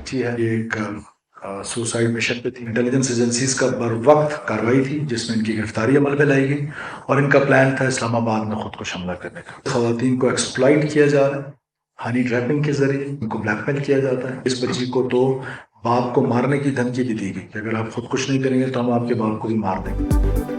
बच्ची है, ये एक सुसाइड मिशन पे थी। इंटेलिजेंस एजेंसीज का बर वक्त कार्रवाई थी जिसमें इनकी गिरफ्तारी अमल में लाई गई और इनका प्लान था इस्लामाबाद में खुदकुश हमला करने का। खवातीन को एक्सप्लॉइट किया जा रहा है, हनी ट्रैपिंग के जरिए इनको ब्लैकमेल किया जाता है। इस बच्ची को तो बाप को मारने की धमकी भी दी गई कि अगर आप खुदकुश नहीं करेंगे तो हम आपके बाप को भी मार देंगे।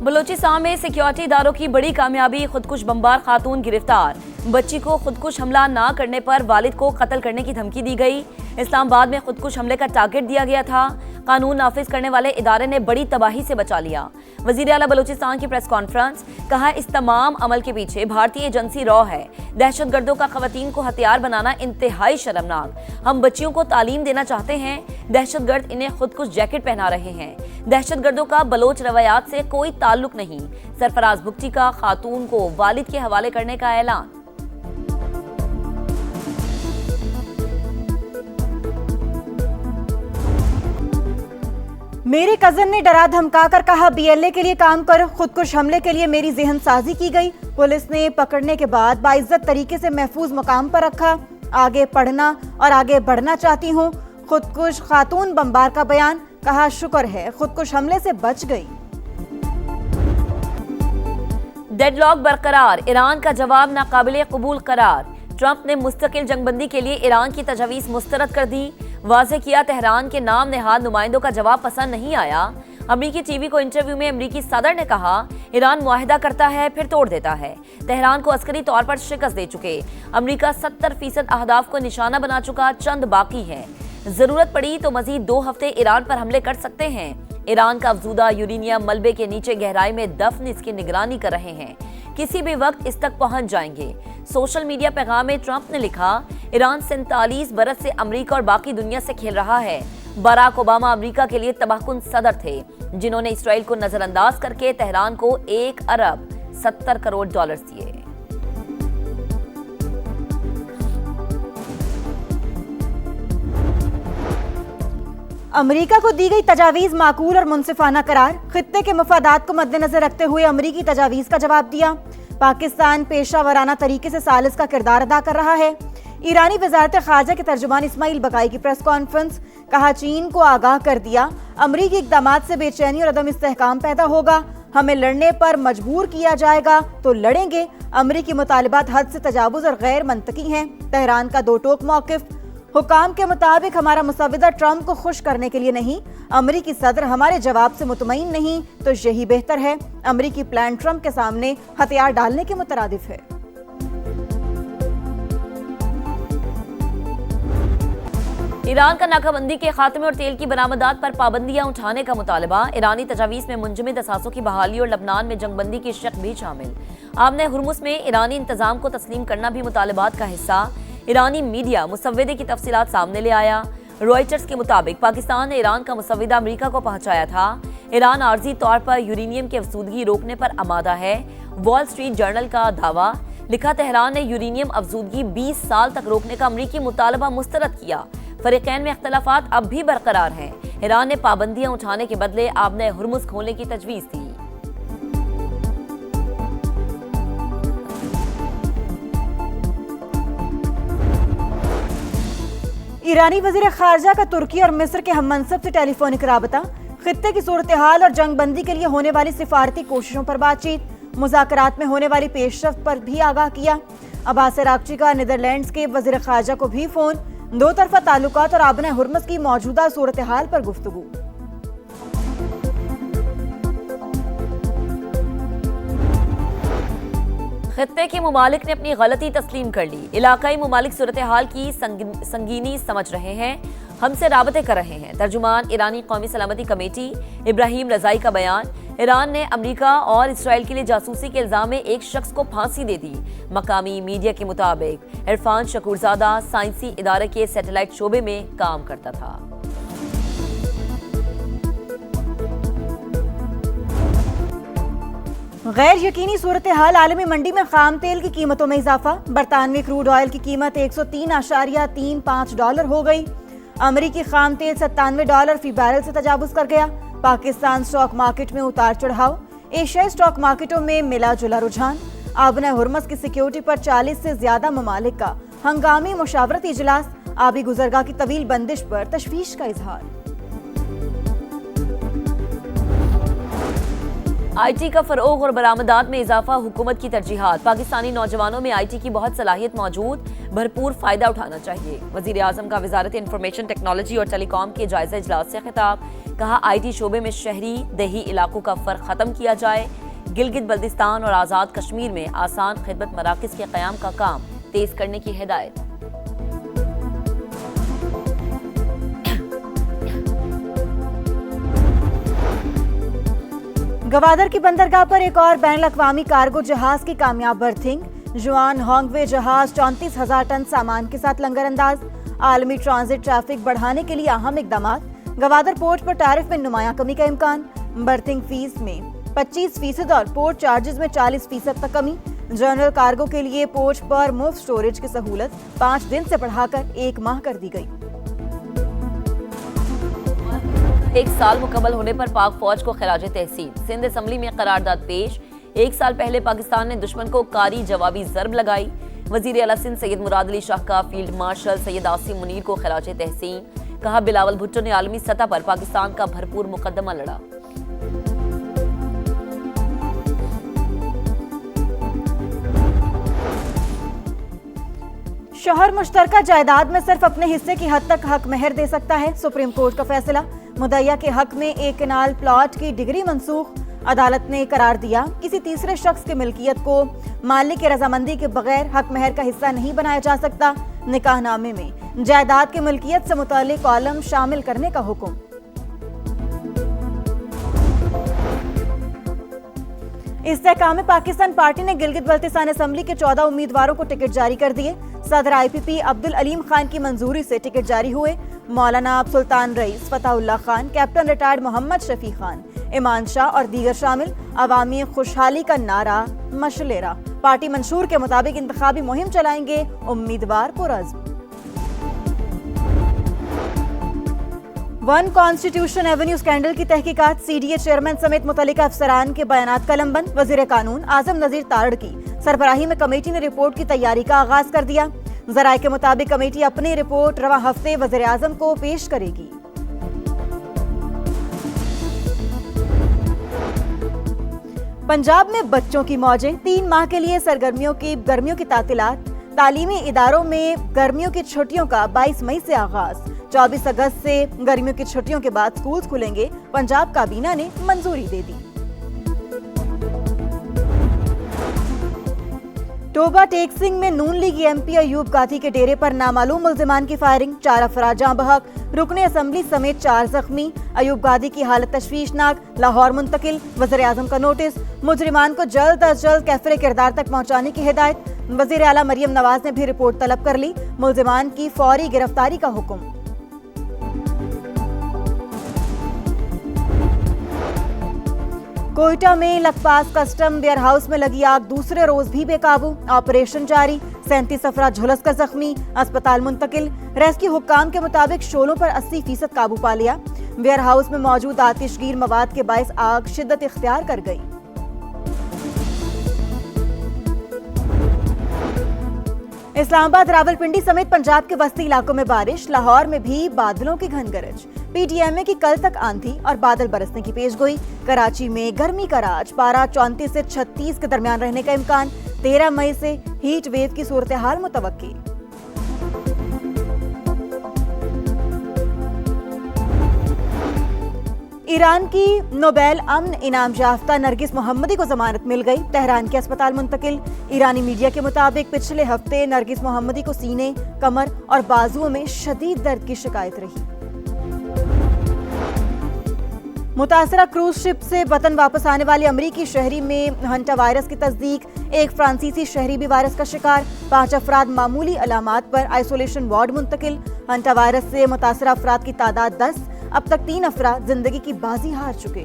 बलूचिस्तान में सिक्योरिटी इदारों की बड़ी कामयाबी, खुदकुश बमबार खातून गिरफ्तार। बच्ची को खुदकुश हमला ना करने पर वालिद को कत्ल करने की धमकी दी गई। इस्लामाबाद में खुदकुश हमले का टारगेट दिया गया था। कानून नाफिज करने वाले इदारे ने बड़ी तबाही से बचा लिया। वजीर आला बलूचिस्तान की प्रेस कॉन्फ्रेंस, कहा इस तमाम अमल के पीछे भारतीय एजेंसी रॉ है। दहशतगर्दों का खवातीन को हथियार बनाना इंतहाई शर्मनाक। हम बच्चियों को तालीम देना चाहते हैं, दहशतगर्द इन्हें खुदकुश जैकेट पहना रहे हैं। दहशतगर्दों का बलोच रवायात से कोई ताल्लुक नहीं। सरफराज भुगटी का खातून को वालिद के हवाले करने का ऐलान। मेरे कजन ने डरा धमकाकर कहा बीएलए के लिए काम करो, खुदकुश हमले के लिए मेरी जहन साजी की गई। पुलिस ने पकड़ने के बाद बाइज्जत तरीके से महफूज मकाम पर रखा। आगे पढ़ना और आगे बढ़ना चाहती हूँ। खुदकुश खातून बमबार का बयान, कहा शुक्र है खुदकुश हमले से बच गई। डेडलॉक बरकरार, ईरान का जवाब नाकाबिले कबूल करार। ट्रंप ने मुस्तकिल जंगबंदी के लिए ईरान की तजवीज़ मुस्तरद कर दी। वाज़ेह किया तेहरान के नाम नेहाद नुमाइंदों का जवाब पसंद नहीं आया। अमरीकी टीवी को इंटरव्यू में अमरीकी सदर ने कहा ईरान मुआहिदा करता है फिर तोड़ देता है। तेहरान को अस्करी तौर पर शिकस्त दे चुके। अमरीका 70% अहदाफ को निशाना बना चुका, चंद बाकी है। जरूरत पड़ी तो मजीद 2 हफ्ते ईरान पर हमले कर सकते हैं। ईरान का अफजूदा यूरेनियम मलबे के नीचे गहराई में दफन इसकी निगरानी कर रहे हैं। किसी भी वक्त इस तक पहुंच जाएंगे। सोशल मीडिया पैगाम में ट्रंप ने लिखा ईरान 47 बरस से अमेरिका और बाकी दुनिया से खेल रहा है। बराक ओबामा अमेरिका के लिए तबाहकुन सदर थे जिन्होंने इसराइल को नजरअंदाज करके तेहरान को 1 अरब 70 करोड़ डॉलर दिए। अमेरिका को दी गई तजावीज माकूल और मुनसिफाना करार। खित्ते के मफादात को मद्देनजर रखते हुए अमेरिकी तजावीज का जवाब दिया। पाकिस्तान पेशा वराना तरीके से सालिस का किरदार अदा कर रहा है। ईरानी वजारत खारजा के तर्जुमान इस्माइल बकाई की प्रेस कॉन्फ्रेंस, कहा चीन को आगाह कर दिया अमरीकी इक़दामात से बेचैनी और अदम इस्तेहकाम पैदा होगा। हमें लड़ने पर मजबूर किया जाएगा तो लड़ेंगे। अमरीकी मुतालिबात हद से तजावुज़ और गैर मंतकी हैं। तेहरान का दो टोक मौक़िफ़, हुकाम के मुताबिक हमारा मुसविदा ट्रंप को खुश करने के लिए नहीं, अमरीकी सदर हमारे जवाब से मुतमईन नहीं तो यही बेहतर है। अमरीकी प्लान ट्रंप के सामने हथियार डालने के मुतरादिफ है। ईरान का नाकाबंदी के खात्मे और तेल की बरामदात पर पाबंदियां उठाने का मुतालबा। ईरानी तजावीज़ में मुंजमद असासों की बहाली और लबनान में जंगबंदी की शक भी शामिल। आमने हुर्मुस में ईरानी इंतजाम को तस्लीम करना भी मुतालबात का हिस्सा। ईरानी मीडिया मुसव्वदे की तफसीलात सामने ले आया। रॉयटर्स के मुताबिक पाकिस्तान ने ईरान का मुसव्वदा अमेरिका को पहुंचाया था। ईरान आर्जी तौर पर यूरेनियम की अफजूदगी रोकने पर आमादा है। वॉल स्ट्रीट जर्नल का दावा, लिखा तेहरान ने यूरेनियम अफजूदगी 20 साल तक रोकने का अमरीकी मुतालबा मुस्तरद किया। फरीकैन में इख्तलाफात अब भी बरकरार हैं। ईरान ने पाबंदियां उठाने के बदले आबने हुर्मुस खोलने की तजवीज़ दी। ईरानी वजीर खारजा का तुर्की और मिस्र के हम मनसब से टेलीफोनिक राबता। खित्ते की सूरत हाल और जंगबंदी के लिए होने वाली सिफारती कोशिशों पर बातचीत। मुज़ाकरात में होने वाली पेशरफ्त पर भी आगाह किया। अब्बास अरागची का नीदरलैंड्स के वजीर खारजा को भी फोन। दो तरफा ताल्लुकात और आबने हुर्मुस की मौजूदा सूरत हाल पर गुफ्तगू। खित्ते के मुमालिक ने अपनी गलती तस्लीम कर ली। इलाकाई मुमालिक सूरत हाल की संगीनी समझ रहे हैं, हमसे राबते कर रहे हैं। तर्जुमान ईरानी कौमी सलामती कमेटी इब्राहिम रजाई का बयान, ईरान ने अमेरिका और इसराइल के लिए जासूसी के इल्जाम में एक शख्स को फांसी दे दी। मकामी मीडिया के मुताबिक इरफान शकूरजादा साइंसी इदारे के सैटेलाइट शोबे में काम करता था। गैर यकीनी सूरत हाल, आलमी मंडी में खाम तेल की कीमतों में इजाफा। बरतानवी क्रूड ऑयल की कीमत 103.35 डॉलर हो गई। अमरीकी खाम तेल $97 फी बैरल से तजावुज कर गया। पाकिस्तान स्टॉक मार्केट में उतार चढ़ाव। एशियाई स्टॉक मार्केटों में मिला जुला रुझान। आबना हुर्मुस की सिक्योरिटी पर 40 से ज्यादा ममालिक का हंगामी मुशावरती इजलास। आबी गुजरगाह की तवील बंदिश पर तशवीश का इजहार। IT का फरोग और बरामदात में इजाफा हुकूमत की तरजीहात। पाकिस्तानी नौजवानों में IT की बहुत सलाहियत मौजूद, भरपूर फायदा उठाना चाहिए। वजीर आजम का वजारत इंफॉर्मेशन टेक्नोलॉजी और टेलीकॉम के जायजा इजलास से खिताब। कहा IT शोबे में शहरी देही इलाकों का फर्क खत्म किया जाए। गिलगित बल्तिस्तान और आज़ाद कश्मीर में आसान खिदमत मराकज के क़याम का काम तेज करने की हिदायत। गवादर की बंदरगाह पर एक और बैन अवी कार्गो जहाज की कामयाब बर्थिंग। जुआन होंगवे जहाज 34,000 टन सामान के साथ लंगर अंदाज। आलमी ट्रांजिट ट्रैफिक बढ़ाने के लिए अहम इकदाम। गवादर पोर्ट पर टैरिफ में नुमाया कमी का इम्कान। बर्थिंग फीस में 25% और पोर्ट चार्जेस में 40% तक कमी। जनरल कार्गो के लिए पोर्ट पर मुफ्त स्टोरेज की सहूलत 5 दिन से बढ़ाकर 1 माह कर दी गई। 1 साल मुकम्मल होने पर पाक फौज को खिराज तहसीन। सिंध असम्बली में करारदाद पेश। 1 साल पहले पाकिस्तान ने दुश्मन को कारी जवाबी जरब लगाई। वजीर आला सिंध सैयद मुराद अली शाह का फील्ड मार्शल सैयद आसिम मुनीर को खिराज तहसीन। कहा बिलावल भुट्टो ने आलमी सतह पर पाकिस्तान का भरपूर मुकदमा लड़ा। शोहर मुश्तरका जायदाद में सिर्फ अपने हिस्से की हद तक हक मेहर दे सकता है। सुप्रीम कोर्ट का फैसला। मुद्दइया के हक में एक कनाल प्लॉट की डिग्री मंसूख। अदालत ने करार दिया किसी तीसरे शख्स की मिल्कियत को मालिक की रजामंदी के बगैर हक मेहर का हिस्सा नहीं बनाया जा सकता। निकाहनामे में जायदाद की मिल्कियत से मुतालिक कॉलम शामिल करने का हुक्म। इस्तेहकाम पाकिस्तान पार्टी ने गिलगित बल्तिस्तान असम्बली के 14 उम्मीदवारों को टिकट जारी कर दिए। सदर IPP अब्दुल अलीम खान की मंजूरी से टिकट जारी हुए। मौलाना सुल्तान rice, फताहुल्लाह Khan, captain retired Mohammad Shafi Khan, इमान शाह और दीगर शामिल। अवामी खुशहाली का नारा मशलेरा। पार्टी मंशूर के मुताबिक इंतखाबी मुहिम चलाएंगे। उम्मीदवार पुरअज़्म। वन कॉन्स्टिट्यूशन एवेन्यू स्कैंडल की तहकीकात। CDA चेयरमैन समेत मुतल्लिका अफसरान के बयानात कलमबंद। वजीर कानून आजम नजीर तारड़ की सरबराही में कमेटी ने रिपोर्ट की तैयारी का आगाज कर दिया। जराये के मुताबिक कमेटी अपनी रिपोर्ट रवा हफ्ते वजीर आजम को पेश करेगी। पंजाब में बच्चों की मौजें। 3 माह के लिए गर्मियों की तातीलात। तालीमी इदारों में गर्मियों की छुट्टियों का 22 मई से आगाज। 24 अगस्त से गर्मियों की छुट्टियों के बाद स्कूल खुलेंगे। पंजाब काबीना ने मंजूरी दे दी। टोबा टेक्सिंग में नून लीग MP अयूब गाथी के डेरे पर नामालूम मुल्जिमान की फायरिंग। 4 अफराद जाँ बहक। रुकने असम्बली समेत 4 जख्मी। अयूब गादी की हालत तशवीशनाक। लाहौर मुंतकिल। वज़ीर आज़म का नोटिस। मुजरिमान को जल्द अज जल्द कैफरे किरदार तक पहुँचाने की हिदायत। वज़ीर आला मरियम नवाज ने भी रिपोर्ट तलब कर ली। मुल्जिमान की फौरी गिरफ्तारी का हुक्म। कोयटा में लखपास कस्टम वेयर हाउस में लगी आग दूसरे रोज भी बेकाबू। ऑपरेशन जारी। 37 अफराद झुलस कर जख्मी। अस्पताल मुंतकिल। रेस्क्यू हुक्काम के मुताबिक शोलों पर 80% काबू पा लिया। वेयर हाउस में मौजूद आतिशगीर मवाद के बायस आग शिद्दत इख्तियार कर गई। इस्लामाबाद, रावलपिंडी समेत पंजाब के वस्ती इलाकों में बारिश। लाहौर में भी बादलों की घन गरज। PTMA की कल तक आंधी और बादल बरसने की पेशगोई। कराची में गर्मी का राज। पारा 34 से 36 के दरमियान रहने का इम्कान। 13 मई से हीट वेव की सूरत हाल मुतवक्की। ईरान की नोबेल अमन इनाम याफ्ता नरगिस मोहम्मदी को जमानत मिल गई। तेहरान के अस्पताल मुंतकिल। ईरानी मीडिया के मुताबिक पिछले हफ्ते नरगिस मोहम्मदी को सीने, कमर और बाजुओं में शदीद दर्द की शिकायत रही। मुतासरा क्रूज शिप से वतन वापस आने वाले अमरीकी शहरी में हंटा वायरस की तस्दीक। एक फ्रांसीसी शहरी भी वायरस का शिकार। 5 अफराद मामूली अलामात पर आइसोलेशन वार्ड मुंतकिल। हंटा वायरस से मुतासरा अफराद की तादाद 10। अब तक 3 अफराद जिंदगी की बाजी हार चुके।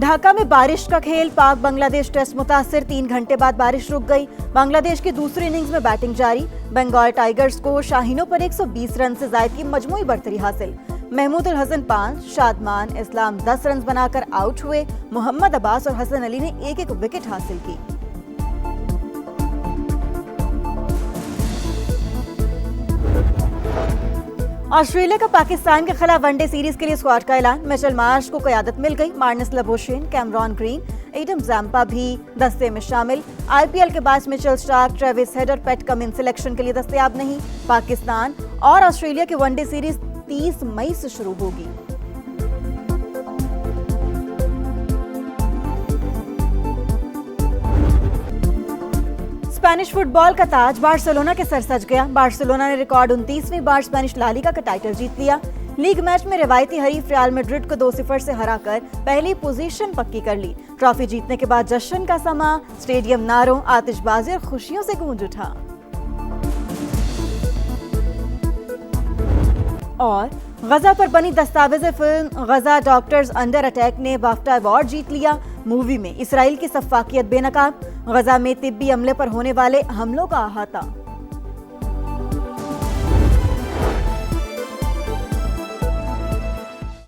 ढाका में बारिश का खेल। पाक बांग्लादेश टेस्ट मुतासिर। 3 घंटे बाद बारिश रुक गई। बांग्लादेश की दूसरी इनिंग्स में बैटिंग जारी। बंगाल टाइगर्स को शाहीनों पर 120 रन से जायद की मजमूई बढ़तरी हासिल। महमूद उल हसन 5, शादमान इस्लाम 10 रन बनाकर आउट हुए। मोहम्मद अब्बास और हसन अली ने एक-एक विकेट हासिल की। ऑस्ट्रेलिया का पाकिस्तान के खिलाफ वनडे सीरीज के लिए स्क्वाड का ऐलान। मिचेल मार्श को क़यादत मिल गई। Marnus Labuschagne, Cameron Green, Adam Zampa भी दस्ते में शामिल। आईपीएल के बाद मिचेल स्टार्क, ट्रेविस हेड और पैट कमिंस सिलेक्शन के लिए दस्तयाब नहीं। पाकिस्तान और ऑस्ट्रेलिया की वनडे सीरीज 30 मई से शुरू होगी। स्पेनिश फुटबॉल का ताज बार्सिलोना के सर सज गया। बार्सिलोना ने रिकॉर्ड 29वीं बार स्पेनिश ला लीगा का टाइटल जीत लिया। लीग मैच में रिवायती हरीफ रियल मैड्रिड को 2-0 से हराकर पहली पोजीशन पक्की कर ली। ट्रॉफी जीतने के बाद जश्न का समा, स्टेडियम नारों, आतिशबाजी और खुशियों से गूंज उठा। और गजा पर बनी दस्तावेज़ फिल्म गजा डॉक्टर्स अंडर अटैक ने बाफ्टा अवार्ड जीत लिया। मूवी में इसराइल की सफाकियत बेनकाब। गजा में तिब्बी अमले पर होने वाले हमलों का अहाता।